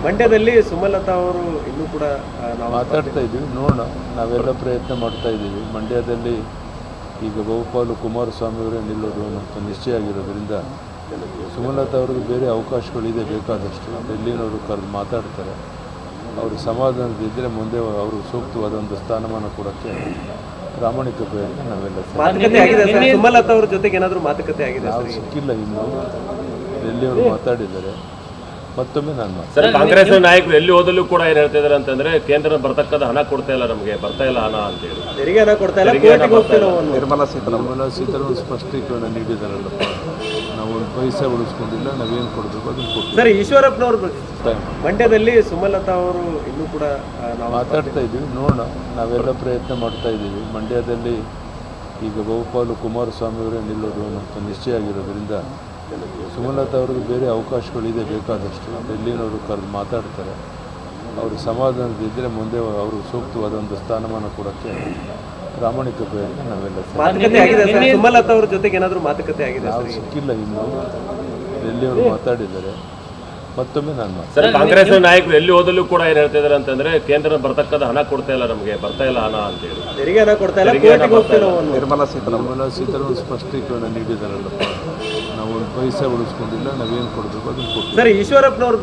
ಮಂಡ್ಯದಲ್ಲಿ ಸುಮಲತಾ ಅವರು ಇನ್ನೂ ಕೂಡ ಮಾತಾಡ್ತಾ ಇದ್ದೀವಿ, ನೋಡೋಣ. ನಾವೆಲ್ಲ ಪ್ರಯತ್ನ ಮಾಡ್ತಾ ಇದ್ದೀವಿ. ಮಂಡ್ಯದಲ್ಲಿ ಈಗ ಬಹುಪಾಲು ಕುಮಾರಸ್ವಾಮಿ ಅವರೇ ನಿಲ್ಲೋದು ಮತ್ತು ನಿಶ್ಚಯ ಆಗಿರೋದ್ರಿಂದ ಸುಮಲತಾ ಅವ್ರಿಗೆ ಬೇರೆ ಅವಕಾಶಗಳಿದೆ ಬೇಕಾದಷ್ಟು. ಡೆಲ್ಲಿನವರು ಕರೆದು ಮಾತಾಡ್ತಾರೆ. ಅವರು ಸಮಾಧಾನದಿದ್ದರೆ ಮುಂದೆ ಅವರು ಸೂಕ್ತವಾದ ಒಂದು ಸ್ಥಾನಮಾನ ಕೊಡೋಕ್ಕೆ ಪ್ರಾಮಾಣಿಕ ಪ್ರಯತ್ನ ನಾವೆಲ್ಲ ಮಾತುಕತೆ ಆಗಿದೆ. ಸುಮಲತಾ ಅವ್ರ ಜೊತೆಗೆ ಏನಾದರೂ ಮಾತುಕತೆ ಆಗಿದೆ? ನಾವು ಸಿಕ್ಕಿಲ್ಲ ಇನ್ನು. ಡೆಲ್ಲಿಯವರು ಮಾತಾಡಿದ್ದಾರೆ. ಮತ್ತೊಮ್ಮೆ ನಾನು ಸರ್, ಕಾಂಗ್ರೆಸ್ ನಾಯಕರು ಎಲ್ಲಿ ಹೋದಲ್ಲೂ ಕೂಡ ಏನು ಹೇಳ್ತಾ ಇದ್ದಾರೆ ಅಂತಂದ್ರೆ ಕೇಂದ್ರ ಬರ್ತಕ್ಕಂಥ ಹಣ ಕೊಡ್ತಾ ಇಲ್ಲ, ನಮಗೆ ಬರ್ತಾ ಇಲ್ಲ ಹಣ ಅಂತ ಹೇಳಿ. ತೆರಿಗೆ ಹಣ ಕೊಡ್ತಾ ಇಲ್ಲ. ನಿರ್ಮಲಾ ಸೀತಾರಾಮನ್ ಸ್ಪಷ್ಟೀಕರಣ ನೀಡಿದಾರಲ್ಲಪ್ಪ. ನಾವು ಒಂದು ಪೈಸೆ ಉಳಿಸ್ಕೊಂಡಿಲ್ಲ, ನಾವೇನು ಕೊಡಬೇಕು ಅದನ್ನು ಕೊಡ್ತೀವಿ. ಸರ್, ಈಶ್ವರಪ್ಪನವರು ಮಂಡ್ಯದಲ್ಲಿ ಸುಮಲತಾ ಅವರು ಇನ್ನೂ ಕೂಡ ಮಾತಾಡ್ತಾ ಇದ್ದೀವಿ, ನೋಡೋಣ. ನಾವೆಲ್ಲ ಪ್ರಯತ್ನ ಮಾಡ್ತಾ ಇದ್ದೀವಿ. ಮಂಡ್ಯದಲ್ಲಿ ಈಗ ಬಹುಪಾಲು ಕುಮಾರಸ್ವಾಮಿ ಅವರೇ ನಿಲ್ಲೋದು ಮತ್ತು ನಿಶ್ಚಯ ಆಗಿರೋದ್ರಿಂದ ಸುಮಲತಾ ಅವ್ರಿಗೆ ಬೇರೆ ಅವಕಾಶಗಳಿದೆ ಬೇಕಾದಷ್ಟು. ಡೆಲ್ಲಿನವರು ಕರೆದು ಮಾತಾಡ್ತಾರೆ. ಅವರು ಸಮಾಧಾನದಿದ್ದರೆ ಮುಂದೆ ಅವರು ಸೂಕ್ತವಾದ ಒಂದು ಸ್ಥಾನಮಾನ ಕೊಡೋಕ್ಕೆ ಪ್ರಾಮಾಣಿಕ ಪ್ರಯತ್ನ ನಾವೆಲ್ಲ ಮಾತುಕತೆ ಆಗಿದೆ. ಸುಮಲತಾ ಅವ್ರ ಜೊತೆಗೆ ಏನಾದರೂ ಮಾತುಕತೆ ಆಗಿದೆ? ನಾವು ಸಿಕ್ಕಿಲ್ಲ ಇನ್ನು. ಡೆಲ್ಲಿಯವರು ಮಾತಾಡಿದ್ದಾರೆ. ಮತ್ತೊಮ್ಮೆ ನಾನು ಸರ್, ಕಾಂಗ್ರೆಸ್ ನಾಯಕರು ಎಲ್ಲಿ ಹೋದಲ್ಲೂ ಕೂಡ ಏನು ಹೇಳ್ತಾ ಇದ್ದಾರೆ ಅಂತಂದ್ರೆ ಕೇಂದ್ರ ಬರ್ತಕ್ಕಂಥ ಹಣ ಕೊಡ್ತಾ ಇಲ್ಲ, ನಮಗೆ ಬರ್ತಾ ಇಲ್ಲ ಹಣ ಅಂತ ಹೇಳಿ. ತೆರಿಗೆ ಹಣ ಕೊಡ್ತಾ ಇಲ್ಲ. ನಿರ್ಮಲಾ ಸೀತಾರಾಮನ್ ಸ್ಪಷ್ಟೀಕರಣ ನೀಡಿದಾರಲ್ಲಪ್ಪ. ನಾವು ಒಂದು ಪೈಸೆ ಉಳಿಸ್ಕೊಂಡಿಲ್ಲ, ನಾವೇನು ಕೊಡಬೇಕು ಅದನ್ನು ಕೊಡ್ತೀವಿ. ಸರ್, ಈಶ್ವರಪ್ಪನವರು